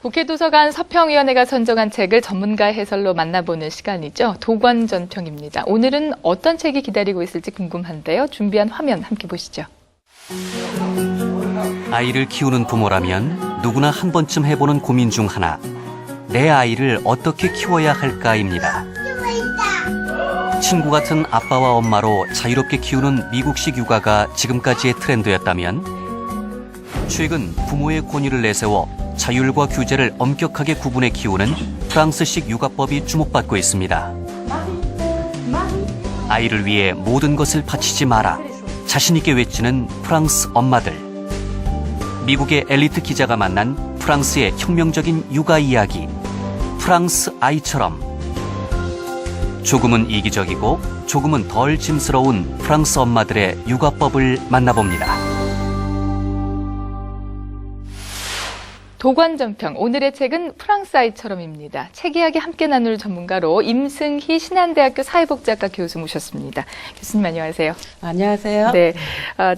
국회 도서관 서평위원회가 선정한 책을 전문가 해설로 만나보는 시간이죠. 도관전평입니다. 오늘은 어떤 책이 기다리고 있을지 궁금한데요. 준비한 화면 함께 보시죠. 아이를 키우는 부모라면 누구나 한 번쯤 해보는 고민 중 하나. 내 아이를 어떻게 키워야 할까입니다. 친구 같은 아빠와 엄마로 자유롭게 키우는 미국식 육아가 지금까지의 트렌드였다면 최근 부모의 권위를 내세워 자율과 규제를 엄격하게 구분해 키우는 프랑스식 육아법이 주목받고 있습니다. 아이를 위해 모든 것을 바치지 마라. 자신 있게 외치는 프랑스 엄마들. 미국의 엘리트 기자가 만난 프랑스의 혁명적인 육아 이야기. 프랑스 아이처럼. 조금은 이기적이고 조금은 덜 짐스러운 프랑스 엄마들의 육아법을 만나봅니다. 도관전평, 오늘의 책은 프랑스 아이처럼입니다. 책 이야기 함께 나눌 전문가로 임승희 신한대학교 사회복지학과 교수 모셨습니다. 교수님 안녕하세요. 안녕하세요. 네,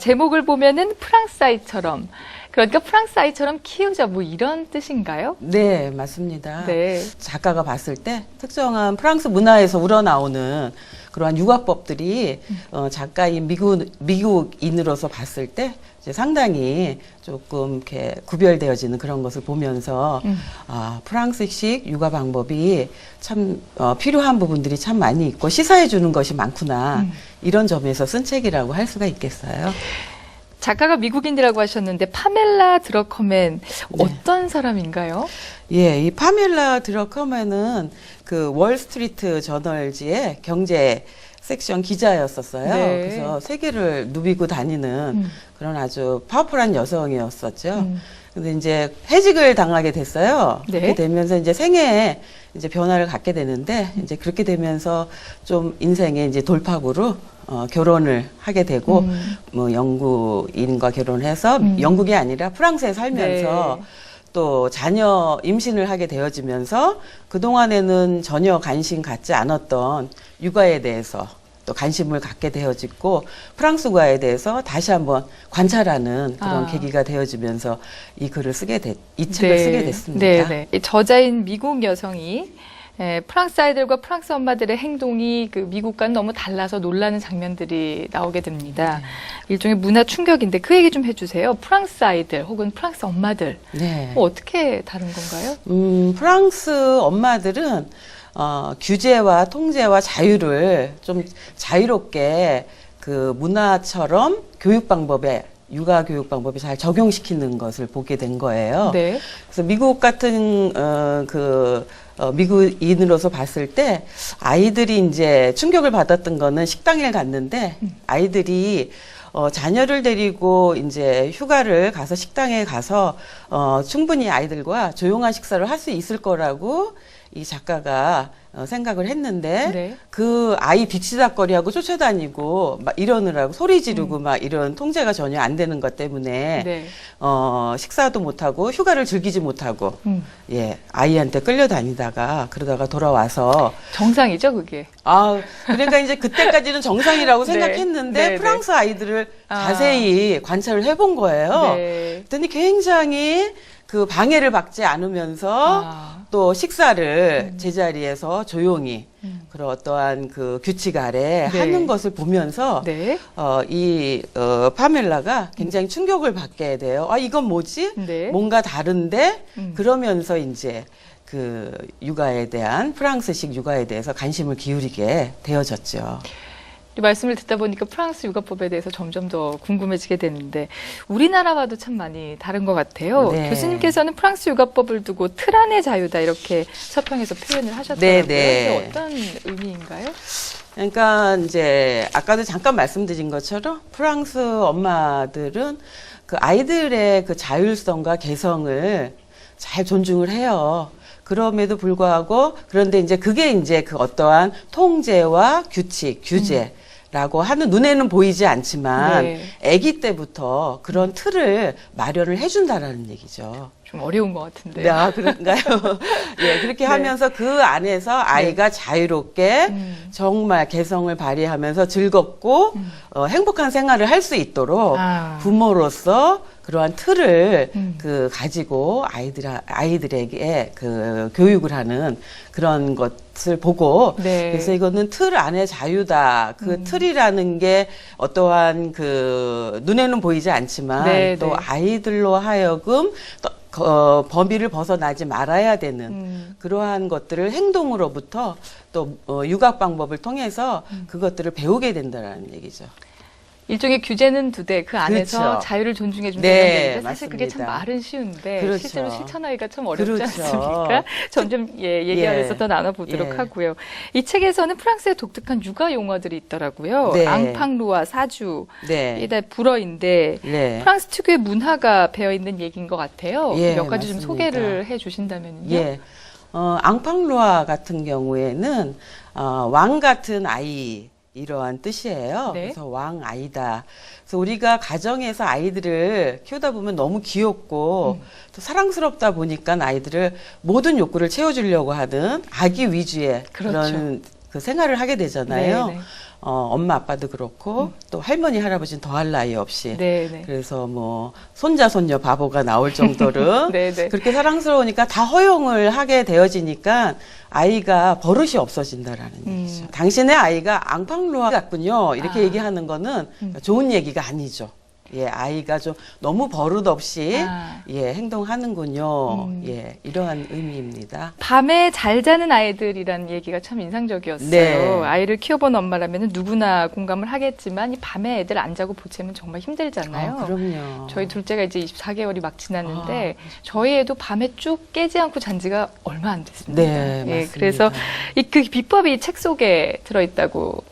제목을 보면은 프랑스 아이처럼, 그러니까 프랑스 아이처럼 키우자 뭐 이런 뜻인가요? 네, 맞습니다. 네. 작가가 봤을 때 특정한 프랑스 문화에서 우러나오는 그러한 육아법들이 작가인 미국인으로서 봤을 때 이제 상당히 조금 이렇게 구별되어지는 그런 것을 보면서 프랑스식 육아 방법이 참 필요한 부분들이 참 많이 있고 시사해 주는 것이 많구나 이런 점에서 쓴 책이라고 할 수가 있겠어요. 작가가 미국인이라고 하셨는데 파멜라 드러커맨 네. 어떤 사람인가요? 예, 이 파멜라 드러커맨은 그 월스트리트 저널지의 경제 섹션 기자였었어요. 네. 그래서 세계를 누비고 다니는 그런 아주 파워풀한 여성이었었죠. 근데 이제 해직을 당하게 됐어요. 네. 그렇게 되면서 이제 생애에 이제 변화를 갖게 되는데 이제 그렇게 되면서 좀 인생의 이제 돌파구로 결혼을 하게 되고 뭐 영국인과 결혼해서 영국이 아니라 프랑스에 살면서 네. 또 자녀 임신을 하게 되어지면서 그동안에는 전혀 관심 갖지 않았던 육아에 대해서 또 관심을 갖게 되어지고 프랑스과에 대해서 다시 한번 관찰하는 그런 계기가 되어지면서 이 책을 쓰게 됐습니다. 네, 네. 이 저자인 미국 여성이 프랑스 아이들과 프랑스 엄마들의 행동이 그 미국과는 너무 달라서 놀라는 장면들이 나오게 됩니다. 일종의 문화 충격인데 그 얘기 좀 해주세요. 프랑스 아이들 혹은 프랑스 엄마들 네. 뭐 어떻게 다른 건가요? 프랑스 엄마들은 규제와 통제와 자유를 좀 자유롭게 그 문화처럼 교육 방법에 육아 교육 방법이 잘 적용시키는 것을 보게 된 거예요. 네. 그래서 미국 같은 미국인으로서 봤을 때 아이들이 이제 충격을 받았던 거는 식당에 갔는데 아이들이 자녀를 데리고 이제 휴가를 가서 식당에 가서 충분히 아이들과 조용한 식사를 할 수 있을 거라고 이 작가가 생각을 했는데 네. 그 아이 빅시닥거리하고 쫓아다니고 막 이러느라고 소리 지르고 막 이런 통제가 전혀 안 되는 것 때문에 네. 식사도 못하고 휴가를 즐기지 못하고 예 아이한테 끌려다니다가 그러다가 돌아와서 정상이죠, 그게. 그러니까 이제 그때까지는 정상이라고 네. 생각했는데 네, 프랑스 아이들을 자세히 관찰을 해본 거예요. 네. 그랬더니 굉장히 그 방해를 받지 않으면서 또 식사를 제자리에서 조용히 그런 어떠한 그 규칙 아래 네. 하는 것을 보면서 네. 파멜라가 굉장히 충격을 받게 돼요. 이건 뭐지? 네. 뭔가 다른데 그러면서 이제 그 육아에 대한 프랑스식 육아에 대해서 관심을 기울이게 되어졌죠. 말씀을 듣다 보니까 프랑스 육아법에 대해서 점점 더 궁금해지게 되는데 우리나라와도 참 많이 다른 것 같아요. 네. 교수님께서는 프랑스 육아법을 두고 틀 안의 자유다 이렇게 서평에서 표현을 하셨더라고요. 네. 이게 어떤 의미인가요? 그러니까 이제 아까도 잠깐 말씀드린 것처럼 프랑스 엄마들은 그 아이들의 그 자율성과 개성을 잘 존중을 해요. 그럼에도 불구하고 그런데 이제 그게 이제 그 어떠한 통제와 규칙, 규제라고 하는 눈에는 보이지 않지만 네. 아기 때부터 그런 틀을 마련을 해준다라는 얘기죠. 좀 어려운 것 같은데. 네, 아, 그런가요? 예, 그렇게 하면서 그 안에서 아이가 자유롭게 정말 개성을 발휘하면서 즐겁고 행복한 생활을 할 수 있도록 아. 부모로서 그러한 틀을 가지고 아이들에게 그 교육을 하는 그런 것을 보고 네. 그래서 이거는 틀 안에 자유다. 그 틀이라는 게 어떠한 그 눈에는 보이지 않지만 네, 또 네. 아이들로 하여금 또 범위를 벗어나지 말아야 되는 그러한 것들을 행동으로부터 또 육아 방법을 통해서 그것들을 배우게 된다는 얘기죠. 일종의 규제는 두 대, 그 안에서 그렇죠. 자유를 존중해 준다는 네, 얘기인데 사실 그게 참 맞습니다. 말은 쉬운데 그렇죠. 실제로 실천하기가 참 어렵지 그렇죠. 않습니까? 점점 얘기하면서 예. 더 나눠보도록 예. 하고요. 이 책에서는 프랑스의 독특한 육아 용어들이 있더라고요. 네. 앙팡루아, 사주, 네. 이게 다 불어인데 네. 프랑스 특유의 문화가 배어있는 얘기인 것 같아요. 예, 몇 가지 좀 맞습니다. 소개를 해주신다면요. 예. 앙팡루아 같은 경우에는 왕 같은 아이 이러한 뜻이에요. 네. 그래서 왕 아이다. 그래서 우리가 가정에서 아이들을 키우다 보면 너무 귀엽고 또 사랑스럽다 보니까 아이들을 모든 욕구를 채워주려고 하는 아기 위주의 그렇죠. 그런 그 생활을 하게 되잖아요. 네, 네. 엄마 아빠도 그렇고 또 할머니 할아버지는 더할 나위 없이 네, 네. 그래서 뭐 손자 손녀 바보가 나올 정도로 네, 네. 그렇게 사랑스러우니까 다 허용을 하게 되어지니까 아이가 버릇이 없어진다라는 얘기죠. 당신의 아이가 앙팡루아 같군요. 이렇게 얘기하는 거는 좋은 얘기가 아니죠. 예, 아이가 좀 너무 버릇 없이 예, 행동하는군요. 예, 이러한 의미입니다. 밤에 잘 자는 아이들이라는 얘기가 참 인상적이었어요. 네. 아이를 키워본 엄마라면 누구나 공감을 하겠지만 이 밤에 애들 안 자고 보채면 정말 힘들잖아요. 그럼요. 저희 둘째가 이제 24개월이 막 지났는데 저희 애도 밤에 쭉 깨지 않고 잔 지가 얼마 안 됐습니다. 네, 예, 맞습니다. 그래서 그 비법이 책 속에 들어있다고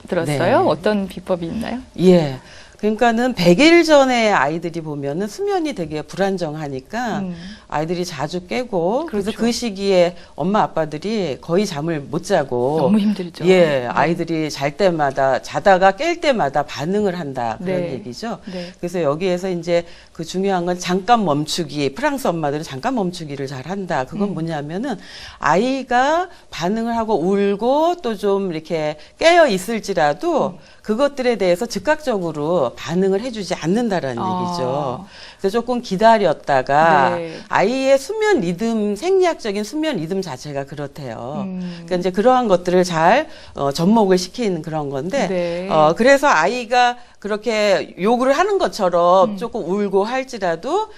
들었어요. 네. 어떤 비법이 있나요? 예. 그러니까는 100일 전에 아이들이 보면은 수면이 되게 불안정하니까 아이들이 자주 깨고 그래서 그렇죠. 그 시기에 엄마 아빠들이 거의 잠을 못 자고 너무 힘들죠. 예, 네. 아이들이 잘 때마다 자다가 깰 때마다 반응을 한다 그런 네. 얘기죠. 네. 그래서 여기에서 이제 그 중요한 건 잠깐 멈추기. 프랑스 엄마들은 잠깐 멈추기를 잘 한다. 그건 뭐냐면은 아이가 반응을 하고 울고 또 좀 이렇게 깨어 있을지라도 그것들에 대해서 즉각적으로 반응을 해주지 않는다라는 얘기죠. 그래서 조금 기다렸다가 네. 아이의 수면 리듬, 생리학적인 수면 리듬 자체가 그렇대요. 그러니까 이제 그러한 것들을 잘 접목을 시키는 그런 건데, 네. 그래서 아이가 그렇게 요구를 하는 것처럼 조금 울고 할지라도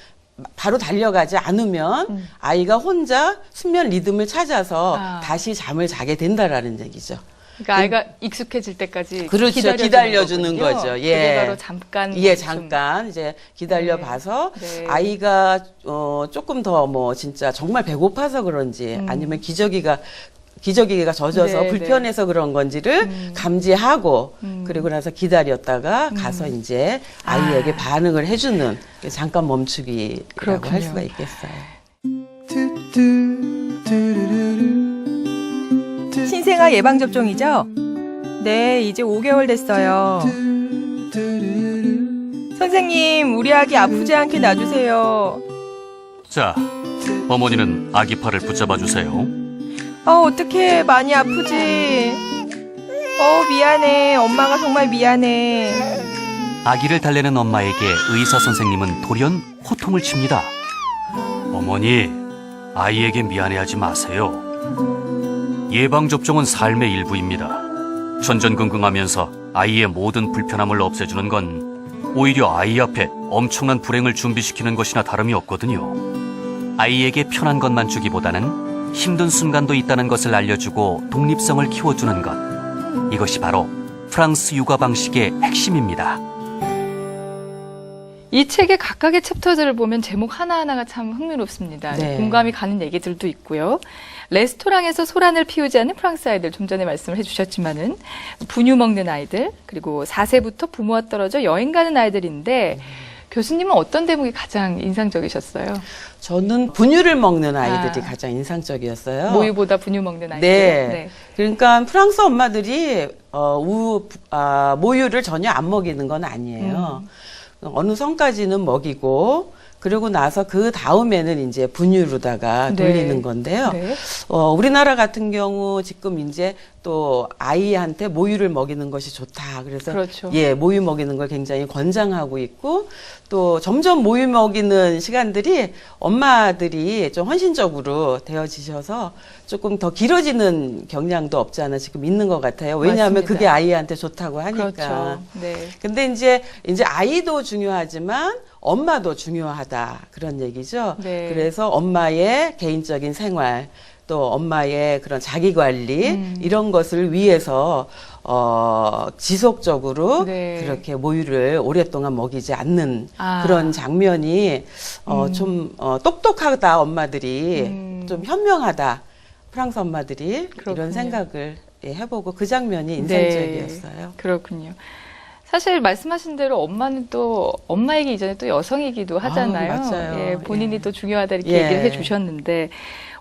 바로 달려가지 않으면 아이가 혼자 수면 리듬을 찾아서 다시 잠을 자게 된다라는 얘기죠. 그러니까 아이가 익숙해질 때까지 그렇죠. 기다려주는 거죠. 예. 그게 바로 잠깐. 예, 좀- 잠깐 이제 기다려 봐서 네. 아이가 조금 더 뭐 진짜 정말 배고파서 그런지 아니면 기저귀가 젖어서 네, 불편해서 그런 건지를 감지하고 그리고 나서 기다렸다가 가서 이제 아이에게 반응을 해주는 잠깐 멈추기라고 그렇군요. 할 수가 있겠어요. 신생아 예방접종이죠? 네, 이제 5개월 됐어요. 선생님, 우리 아기 아프지 않게 놔주세요. 자, 어머니는 아기 팔을 붙잡아 주세요. 어떡해. 많이 아프지? 미안해. 엄마가 정말 미안해. 아기를 달래는 엄마에게 의사 선생님은 돌연 호통을 칩니다. 어머니, 아이에게 미안해하지 마세요. 예방접종은 삶의 일부입니다. 전전긍긍하면서 아이의 모든 불편함을 없애주는 건 오히려 아이 앞에 엄청난 불행을 준비시키는 것이나 다름이 없거든요. 아이에게 편한 것만 주기보다는 힘든 순간도 있다는 것을 알려주고 독립성을 키워주는 것. 이것이 바로 프랑스 육아 방식의 핵심입니다. 이 책의 각각의 챕터들을 보면 제목 하나하나가 참 흥미롭습니다. 네. 공감이 가는 얘기들도 있고요. 레스토랑에서 소란을 피우지 않는 프랑스 아이들, 좀 전에 말씀을 해주셨지만은 분유 먹는 아이들, 그리고 4세부터 부모와 떨어져 여행 가는 아이들인데 교수님은 어떤 대목이 가장 인상적이셨어요? 저는 분유를 먹는 아이들이 가장 인상적이었어요. 모유보다 분유 먹는 아이들. 네. 그러니까 프랑스 엄마들이 모유를 전혀 안 먹이는 건 아니에요. 어느 선까지는 먹이고 그러고 나서 그 다음에는 이제 분유로다가 네. 돌리는 건데요. 네. 우리나라 같은 경우 지금 이제 또 아이한테 모유를 먹이는 것이 좋다. 그래서 그렇죠. 예, 모유 먹이는 걸 굉장히 권장하고 있고 또 점점 모유 먹이는 시간들이 엄마들이 좀 헌신적으로 되어지셔서 조금 더 길어지는 경향도 없지 않아 지금 있는 것 같아요. 왜냐하면 맞습니다. 그게 아이한테 좋다고 하니까. 그렇죠. 네. 근데 이제 아이도 중요하지만 엄마도 중요하다 그런 얘기죠. 네. 그래서 엄마의 개인적인 생활 또 엄마의 그런 자기 관리 이런 것을 위해서 지속적으로 네. 그렇게 모유를 오랫동안 먹이지 않는 아. 그런 장면이 좀 똑똑하다 엄마들이 좀 현명하다 프랑스 엄마들이 그렇군요. 이런 생각을 해보고 그 장면이 네. 인상적이었어요. 그렇군요. 사실 말씀하신 대로 엄마는 또 엄마이기 이전에 또 여성이기도 하잖아요. 맞아요. 예, 본인이 예. 또 중요하다 이렇게 예. 얘기를 해주셨는데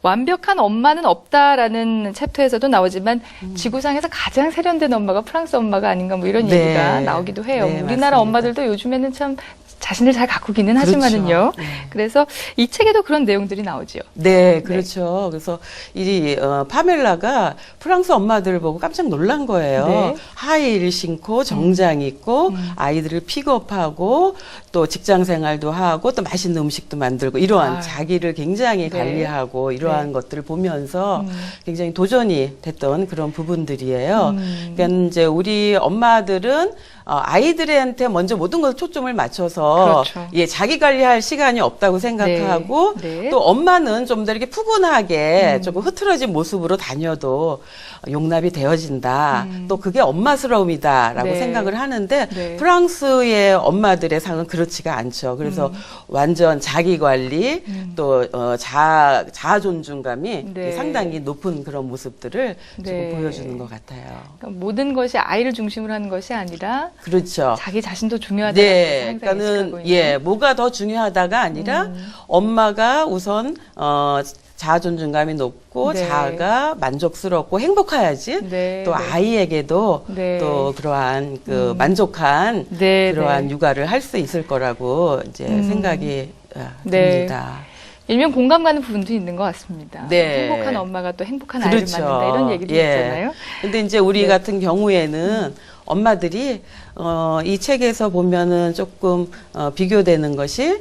완벽한 엄마는 없다라는 챕터에서도 나오지만 지구상에서 가장 세련된 엄마가 프랑스 엄마가 아닌가 뭐 이런 네. 얘기가 나오기도 해요. 네, 우리나라 맞습니다. 엄마들도 요즘에는 참 자신을 잘 가꾸기는 하지만은요. 그렇죠. 네. 그래서 이 책에도 그런 내용들이 나오죠. 네, 그렇죠. 그래서 이 파멜라가 프랑스 엄마들을 보고 깜짝 놀란 거예요. 네. 하이힐 신고 정장 입고 아이들을 픽업하고 또 직장 생활도 하고 또 맛있는 음식도 만들고 이러한 아. 자기를 굉장히 네. 관리하고 이러한 네. 것들을 보면서 굉장히 도전이 됐던 그런 부분들이에요. 그러니까 이제 우리 엄마들은 아이들한테 먼저 모든 걸 초점을 맞춰서 그렇죠. 예, 자기 관리할 시간이 없다고 생각하고 네. 네. 또 엄마는 좀 더 이렇게 푸근하게 조금 흐트러진 모습으로 다녀도 용납이 되어진다. 또 그게 엄마스러움이다라고 네. 생각을 하는데 네. 프랑스의 엄마들의 상은 그렇지가 않죠. 그래서 완전 자기 관리 또 자아 존중감이 네. 상당히 높은 그런 모습들을 네. 조금 보여주는 것 같아요. 그러니까 모든 것이 아이를 중심으로 하는 것이 아니라 그렇죠. 자기 자신도 중요하다는 것을 네, 항상 그러니까는 인식하고 있는. 예, 뭐가 더 중요하다가 아니라 엄마가 우선 자아 존중감이 높고 네. 자아가 만족스럽고 행복해야지 네, 또 네. 아이에게도 네. 또 그러한 그 만족한 네, 그러한 네. 육아를 할 수 있을 거라고 이제 생각이 네. 듭니다. 일명 공감 가는 부분도 있는 것 같습니다. 네. 행복한 엄마가 또 행복한 그렇죠. 아이를 낳는다 이런 얘기도 예. 있잖아요. 근데 이제 우리 네. 같은 경우에는 엄마들이 이 책에서 보면은 조금 비교되는 것이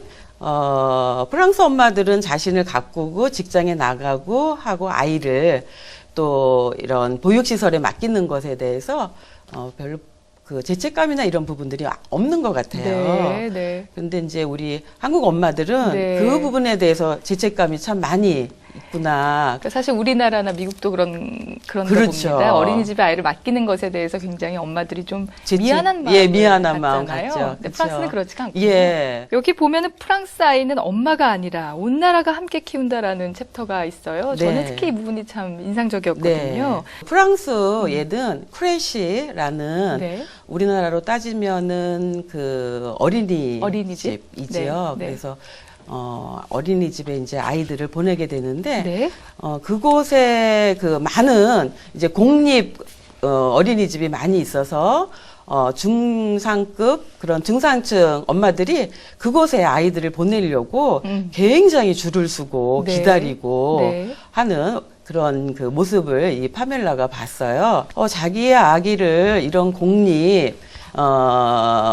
프랑스 엄마들은 자신을 가꾸고 직장에 나가고 하고 아이를 또 이런 보육시설에 맡기는 것에 대해서 별로 그 죄책감이나 이런 부분들이 없는 것 같아요. 네, 네. 그런데 이제 우리 한국 엄마들은 네. 그 부분에 대해서 죄책감이 참 많이 있구나. 그러니까 사실 우리나라나 미국도 그런 그렇죠. 봅니다. 어린이집에 아이를 맡기는 것에 대해서 굉장히 엄마들이 좀 죄책- 미안한 마음, 예, 미안한 마음 갖잖아요. 갖죠. 근데 그쵸. 프랑스는 그렇지가 않거든요. 예. 여기 보면은 프랑스 아이는 엄마가 아니라 온 나라가 함께 키운다라는 챕터가 있어요. 저는 네. 특히 이 부분이 참 인상적이었거든요. 프랑스 얘는 크레시라는 네. 우리나라로 따지면은 그 어린이집? 어린이집이지요. 네, 네. 그래서 어린이집에 이제 아이들을 보내게 되는데 네. 그곳에 그 많은 이제 공립 어린이집이 많이 있어서 중상급 그런 중산층 엄마들이 그곳에 아이들을 보내려고 굉장히 줄을 서고 네. 기다리고 네. 하는 그런 그 모습을 이 파멜라가 봤어요. 자기의 아기를 이런 공립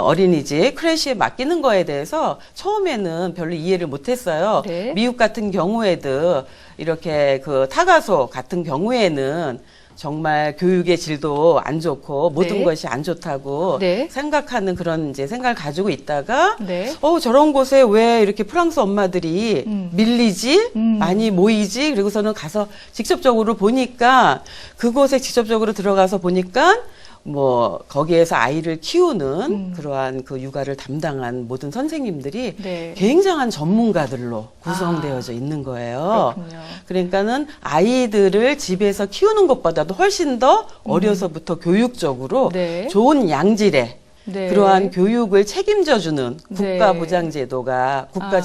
어린이집 크래시에 맡기는 거에 대해서 처음에는 별로 이해를 못했어요. 네. 미국 같은 경우에도 이렇게 그 타가소 같은 경우에는 정말 교육의 질도 안 좋고 모든 네. 것이 안 좋다고 네. 생각하는 그런 이제 생각을 가지고 있다가 네. 저런 곳에 왜 이렇게 프랑스 엄마들이 밀리지? 많이 모이지? 그리고서는 가서 직접적으로 보니까 그곳에 직접적으로 들어가서 보니까 뭐 거기에서 아이를 키우는 그러한 그 육아를 담당한 모든 선생님들이 네. 굉장한 전문가들로 구성되어져 있는 거예요. 그렇군요. 그러니까는 아이들을 집에서 키우는 것보다도 훨씬 더 어려서부터 교육적으로 네. 좋은 양질의 네. 그러한 교육을 책임져주는 네. 국가보장제도가 아.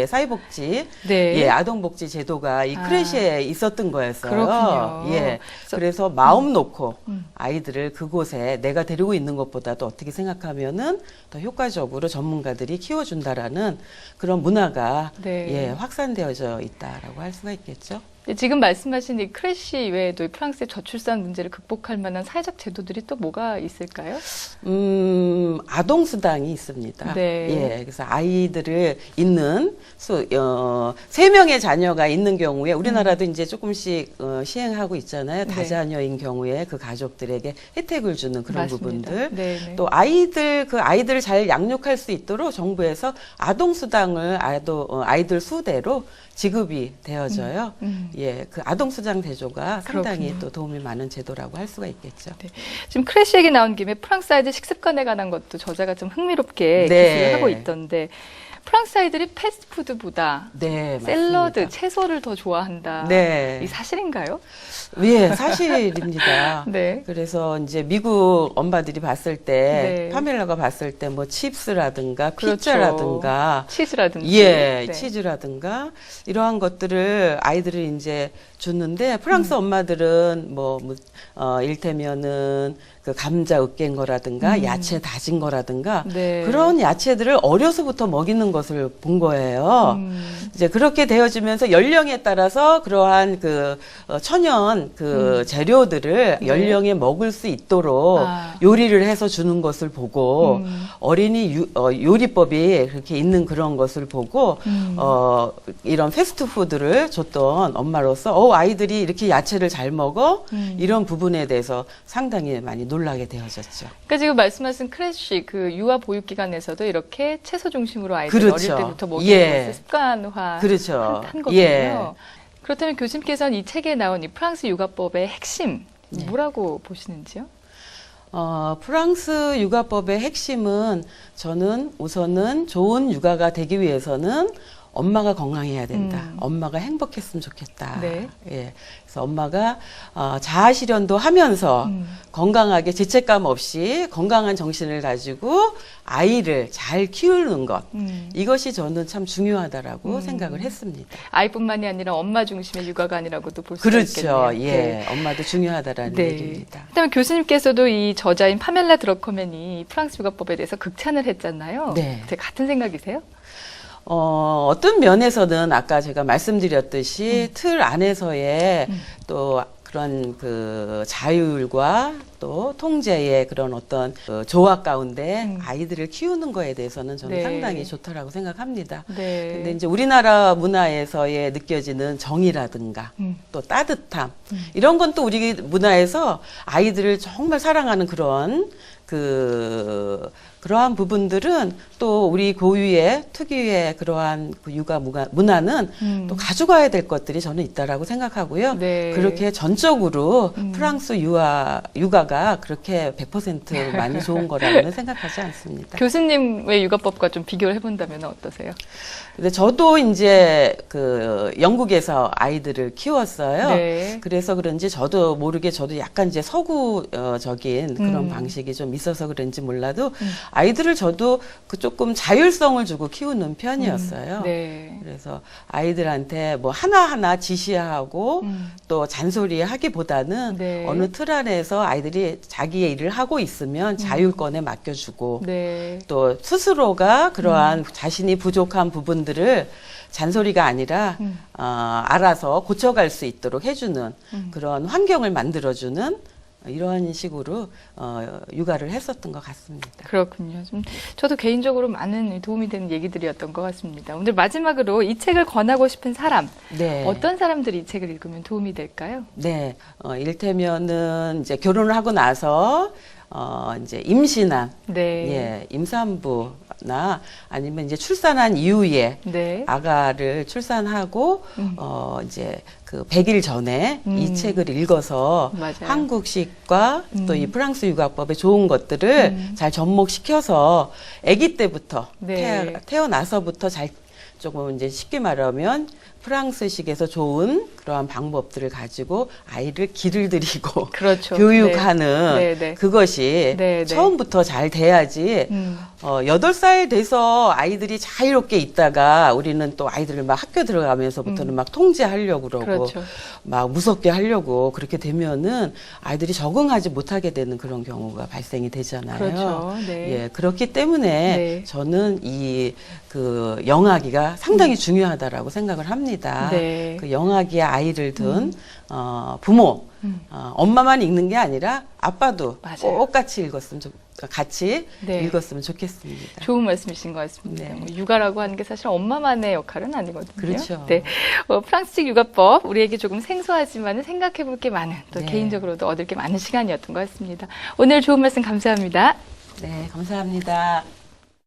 사회복지, 네. 아동복지 제도가 이 크래시에 있었던 거였어요. 그렇군요. 예, 그래서 마음 놓고 아이들을 그곳에 내가 데리고 있는 것보다도 어떻게 생각하면은 더 효과적으로 전문가들이 키워준다라는 그런 문화가 네. 확산되어져 있다라고 할 수가 있겠죠. 지금 말씀하신 이 크래시 외에도 이 프랑스의 저출산 문제를 극복할 만한 사회적 제도들이 또 뭐가 있을까요? 아동수당이 있습니다. 네. 예, 그래서 아이들을 있는 3명의 자녀가 있는 경우에 우리나라도 이제 조금씩 시행하고 있잖아요. 네. 다자녀인 경우에 그 가족들에게 혜택을 주는 그런 맞습니다. 부분들. 네네. 또 아이들을 잘 양육할 수 있도록 정부에서 아동수당을 아이들 수대로 지급이 되어져요. 예, 그 아동수당 대조가 상당히 그렇군요. 또 도움이 많은 제도라고 할 수가 있겠죠. 네. 지금 크래시 얘기 나온 김에 프랑스 아이들 식습관에 관한 것도 저자가 좀 흥미롭게 네. 기술을 하고 있던데 프랑스 아이들이 패스트푸드보다 네, 샐러드, 맞습니다. 채소를 더 좋아한다. 네. 이 사실인가요? 예, 사실입니다. 네. 그래서 이제 미국 엄마들이 봤을 때, 네. 파멜라가 봤을 때 뭐 칩스라든가 그렇죠. 피자라든가, 치즈라든지. 예, 네. 치즈라든가 이러한 것들을 아이들이 이제 줬는데 프랑스 엄마들은 일테면은 그 감자 으깬 거라든가 야채 다진 거라든가 네. 그런 야채들을 어려서부터 먹이는 것을 본 거예요. 이제 그렇게 되어지면서 연령에 따라서 그러한 그 천연 그 재료들을 네. 연령에 먹을 수 있도록 아. 요리를 해서 주는 것을 보고 어린이 요리법이 그렇게 있는 그런 것을 보고 이런 패스트푸드를 줬던 엄마로서 아이들이 이렇게 야채를 잘 먹어 이런 부분에 대해서 상당히 많이 놀라게 되어졌죠. 그러니까 지금 말씀하신 크래시 그 유아 보육 기관에서도 이렇게 채소 중심으로 아이들 그렇죠. 어릴 때부터 먹이는 예. 것을 습관화 그렇죠. 한 거군요. 예. 그렇다면 교수님께서는 이 책에 나온 이 프랑스 육아법의 핵심 네. 뭐라고 보시는지요? 프랑스 육아법의 핵심은 저는 우선은 좋은 육아가 되기 위해서는 엄마가 건강해야 된다. 엄마가 행복했으면 좋겠다. 네. 예. 그래서 엄마가 자아 실현도 하면서 건강하게 죄책감 없이 건강한 정신을 가지고 아이를 잘 키우는 것. 이것이 저는 참 중요하다라고 생각을 했습니다. 아이뿐만이 아니라 엄마 중심의 육아관이라고도 볼 수가 그렇죠. 있겠네요. 예. 네. 엄마도 중요하다라는 네. 얘기입니다. 그다음에 교수님께서도 이 저자인 파멜라 드러커맨이 프랑스 육아법에 대해서 극찬을 했잖아요. 네. 같은 생각이세요? 어떤 면에서는 아까 제가 말씀드렸듯이 틀 안에서의 또 그런 그 자율과 또 통제의 그런 어떤 그 조화 가운데 아이들을 키우는 거에 대해서는 저는 네. 상당히 좋다라고 생각합니다. 네. 근데 이제 우리나라 문화에서의 느껴지는 정이라든가 또 따뜻함 이런 건 또 우리 문화에서 아이들을 정말 사랑하는 그러한 부분들은 또 우리 고유의 특유의 그러한 그 육아 문화는 또 가져가야 될 것들이 저는 있다라고 생각하고요. 네. 그렇게 전적으로 프랑스 육아가 그렇게 100% 많이 좋은 거라고는 생각하지 않습니다. 교수님의 육아법과 좀 비교를 해본다면 어떠세요? 근데 저도 이제 그 영국에서 아이들을 키웠어요. 네. 그래서 그런지 저도 모르게 저도 약간 이제 서구적인 그런 방식이 좀 있어서 그런지 몰라도 아이들을 저도 그 조금 자율성을 주고 키우는 편이었어요. 네. 그래서 아이들한테 뭐 하나하나 지시하고 또 잔소리하기보다는 네. 어느 틀 안에서 아이들이 자기의 일을 하고 있으면 자율권에 맡겨주고 네. 또 스스로가 그러한 자신이 부족한 부분들을 잔소리가 아니라 알아서 고쳐갈 수 있도록 해주는 그런 환경을 만들어주는 이런 식으로 육아를 했었던 것 같습니다. 그렇군요. 저도 개인적으로 많은 도움이 되는 얘기들이었던 것 같습니다. 오늘 마지막으로 이 책을 권하고 싶은 사람, 네. 어떤 사람들이 이 책을 읽으면 도움이 될까요? 네, 일테면은 이제 결혼을 하고 나서 이제 임신한 네. 예, 임산부나 아니면 이제 출산한 이후에 네. 아가를 출산하고 이제 그 100일 전에 이 책을 읽어서 맞아요. 한국식과 또 이 프랑스 육아법의 좋은 것들을 잘 접목시켜서 아기 때부터 네. 태어나서부터 잘 조금 이제 쉽게 말하면 프랑스식에서 좋은 그러한 방법들을 가지고 아이를 길을 들이고 그렇죠. 교육하는 네. 네. 그것이 네, 네. 처음부터 잘 돼야지 8살 돼서 아이들이 자유롭게 있다가 우리는 또 아이들을 막 학교 들어가면서부터는 막 통제하려고 그러고 그렇죠. 막 무섭게 하려고 그렇게 되면은 아이들이 적응하지 못하게 되는 그런 경우가 발생이 되잖아요. 그렇죠. 네. 예, 그렇기 때문에 네. 저는 이 그 영아기가 상당히 중요하다라고 생각을 합니다. 네. 그 영아기에 아이를 둔 부모, 엄마만 읽는 게 아니라 아빠도 맞아요. 꼭 같이 읽었으면 같이 네. 읽었으면 좋겠습니다. 좋은 말씀이신 것 같습니다. 네. 뭐 육아라고 하는 게 사실 엄마만의 역할은 아니거든요. 그렇죠. 네. 프랑스식 육아법 우리에게 조금 생소하지만 생각해 볼 게 많은 또 네. 개인적으로도 얻을 게 많은 시간이었던 것 같습니다. 오늘 좋은 말씀 감사합니다. 네, 감사합니다.